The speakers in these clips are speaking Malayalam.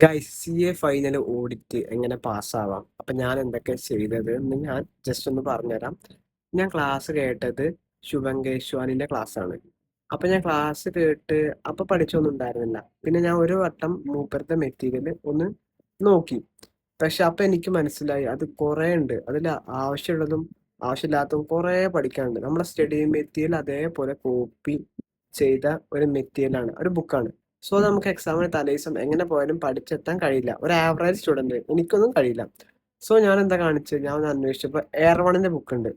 Guys, C A final audit എങ്ങനെ പാസ്സാവാം? അപ്പം ഞാൻ എന്തൊക്കെ ചെയ്തത് എന്ന് ഞാൻ ജസ്റ്റ് ഒന്ന് പറഞ്ഞുതരാം. ഞാൻ ക്ലാസ് കേട്ടത് ശുഭങ്കേശ്വാനിന്റെ ക്ലാസ് ആണ്. അപ്പൊ ഞാൻ ക്ലാസ് കേട്ട് അപ്പൊ പഠിച്ചൊന്നും ഉണ്ടായിരുന്നില്ല. പിന്നെ ഞാൻ ഒരു വട്ടം മൂപ്പരുടെ മെറ്റീരിയൽ ഒന്ന് നോക്കി. പക്ഷെ അപ്പൊ എനിക്ക് മനസ്സിലായി അത് കുറേ ഉണ്ട്. അതിൽ ആവശ്യമുള്ളതും ആവശ്യമില്ലാത്തതും കുറേ പഠിക്കാനുണ്ട്. നമ്മുടെ സ്റ്റഡി മെറ്റീരിയൽ അതേപോലെ കോപ്പി ചെയ്ത ഒരു മെറ്റീരിയലാണ്, ഒരു ബുക്കാണ്. സോ നമുക്ക് എക്സാമിന് തലേദിവസം എങ്ങനെ പോയാലും പഠിച്ചെത്താൻ കഴിയില്ല. ഒരു ആവറേജ് സ്റ്റുഡന്റ് എനിക്കൊന്നും കഴിയില്ല. സോ ഞാൻ എന്താ കാണിച്ചത്, ഞാൻ ഒന്ന് അന്വേഷിച്ചപ്പോൾ എയർവണിന്റെ ബുക്ക് ഉണ്ട്.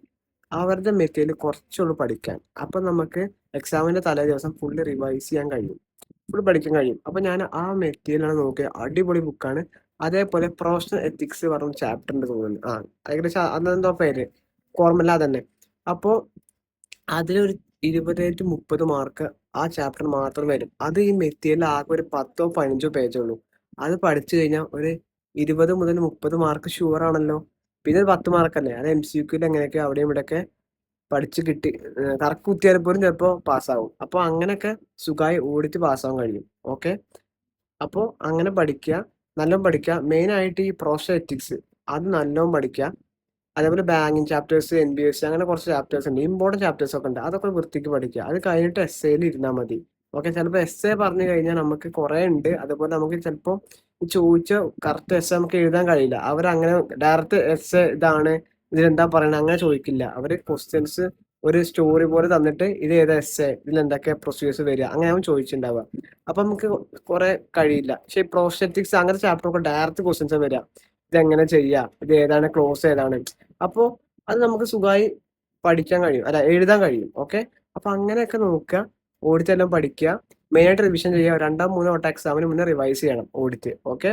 അവരുടെ മെറ്റീരിയൽ കുറച്ചുള്ളൂ പഠിക്കാൻ. അപ്പൊ നമുക്ക് എക്സാമിന്റെ തലേ ദിവസം ഫുള്ള് റിവൈസ് ചെയ്യാൻ കഴിയും, ഫുൾ പഠിക്കാൻ കഴിയും. അപ്പൊ ഞാൻ ആ മെറ്റീരിയലാണ് നോക്കിയത്. അടിപൊളി ബുക്കാണ്. അതേപോലെ പ്രൊഫഷണൽ എത്തിക്സ് പറഞ്ഞ ചാപ്റ്റർ ഉണ്ട് തോന്നുന്നു. ഏകദേശം അതെന്തോ പേര് ഓർമ്മല്ല തന്നെ. അപ്പോൾ അതിലൊരു 20 to 30 മാർക്ക് ആ ചാപ്റ്റർ മാത്രം വരും. അത് ഈ മെറ്റീരിയൽ ആകെ ഒരു 10 or 15 പേജേ ഉള്ളൂ. അത് പഠിച്ചു കഴിഞ്ഞാൽ ഒരു 20 മുതൽ 30 മാർക്ക് ഷുവർ ആണല്ലോ. പിന്നെ 10 മാർക്കല്ലേ, അത് MCQയിൽ എങ്ങനെയൊക്കെ അവിടെയും ഇവിടെയൊക്കെ പഠിച്ച് കിട്ടി കറക്റ്റ് കുത്തിയാൽ പോലും ചിലപ്പോൾ പാസ്സാവും. അപ്പോൾ അങ്ങനെയൊക്കെ സുഖമായി ഓടിച്ച് പാസ്സാവാൻ കഴിയും. ഓക്കെ, അപ്പോൾ അങ്ങനെ പഠിക്കുക, നല്ലോണം പഠിക്കുക. മെയിനായിട്ട് ഈ പ്രൊഫഷണൽ എത്തിക്സ് അത് നല്ലോണം പഠിക്കുക. അതേപോലെ ബാങ്കിങ് ചാപ്റ്റേഴ്സ്, NBFC, അങ്ങനെ കുറച്ച് ചാപ്റ്റേഴ്സ് ഉണ്ട്, ഇമ്പോർട്ടൻറ്റ് ചാപ്റ്റേഴ്സ് ഒക്കെ ഉണ്ട്. അതൊക്കെ വൃത്തിക്ക് പഠിക്കുക. അത് കഴിഞ്ഞിട്ട് എസ്സേയിൽ ഇരുന്നാൽ മതി. ഓക്കെ, ചിലപ്പോൾ എസ്സേ പറഞ്ഞു കഴിഞ്ഞാൽ നമുക്ക് കുറേ ഉണ്ട്. അതുപോലെ നമുക്ക് ചിലപ്പോൾ ചോദിച്ച കറക്റ്റ് എസ്സേ നമുക്ക് എഴുതാൻ കഴിയില്ല. അവരങ്ങനെ ഡയറക്റ്റ് എസ്സേ ഇതാണ്, ഇതിലെന്താ പറയണത് അങ്ങനെ ചോദിക്കില്ല. അവർ ക്വസ്റ്റ്യൻസ് ഒരു സ്റ്റോറി പോലെ തന്നിട്ട് ഇത് ഏതാ എസ്സേ, ഇതിൽ എന്തൊക്കെ പ്രൊസീജിയേഴ്സ് വരിക, അങ്ങനെ അവൻ ചോദിച്ചിട്ടുണ്ടാവുക. അപ്പം നമുക്ക് കുറെ കഴിയില്ല. പക്ഷേ പ്രോസ്റ്ററ്റിക്സ് അങ്ങനത്തെ ചാപ്റ്റർ ഒക്കെ ഡയറക്റ്റ് ക്വസ്റ്റ്യൻസ് വരിക. ഇതെങ്ങനെ ചെയ്യുക, ഇത് ഏതാണ്, ക്ലോസ് ഏതാണ്. അപ്പോൾ അത് നമുക്ക് സുഖമായി പഠിക്കാൻ കഴിയും, അല്ല എഴുതാൻ കഴിയും. ഓക്കെ, അപ്പൊ അങ്ങനെയൊക്കെ നോക്കുക. ഓഡിറ്റ് എല്ലാം പഠിക്കുക, മെയിനായിട്ട് റിവിഷൻ ചെയ്യുക. 2-3 വട്ടം എക്സാമിന് മുന്നേ റിവൈസ് ചെയ്യണം ഓഡിറ്റ്. ഓക്കെ,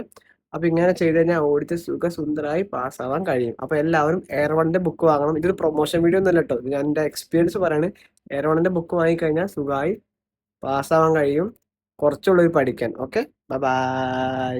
അപ്പൊ ഇങ്ങനെ ചെയ്ത് കഴിഞ്ഞാൽ ഓഡിറ്റ് സുന്ദരമായി പാസ്സാവാൻ കഴിയും. അപ്പൊ എല്ലാവരും എയർവണിന്റെ ബുക്ക് വാങ്ങണം. ഇതൊരു പ്രൊമോഷൻ വീഡിയോ ഒന്നും അല്ല കേട്ടോ, ഞാൻ എൻ്റെ എക്സ്പീരിയൻസ് പറയാണ്. എയർവണിന്റെ ബുക്ക് വാങ്ങിക്കഴിഞ്ഞാൽ സുഖമായി പാസ്സാവാൻ കഴിയും. കുറച്ചുള്ളവർ പഠിക്കാൻ. Okay, bye bye.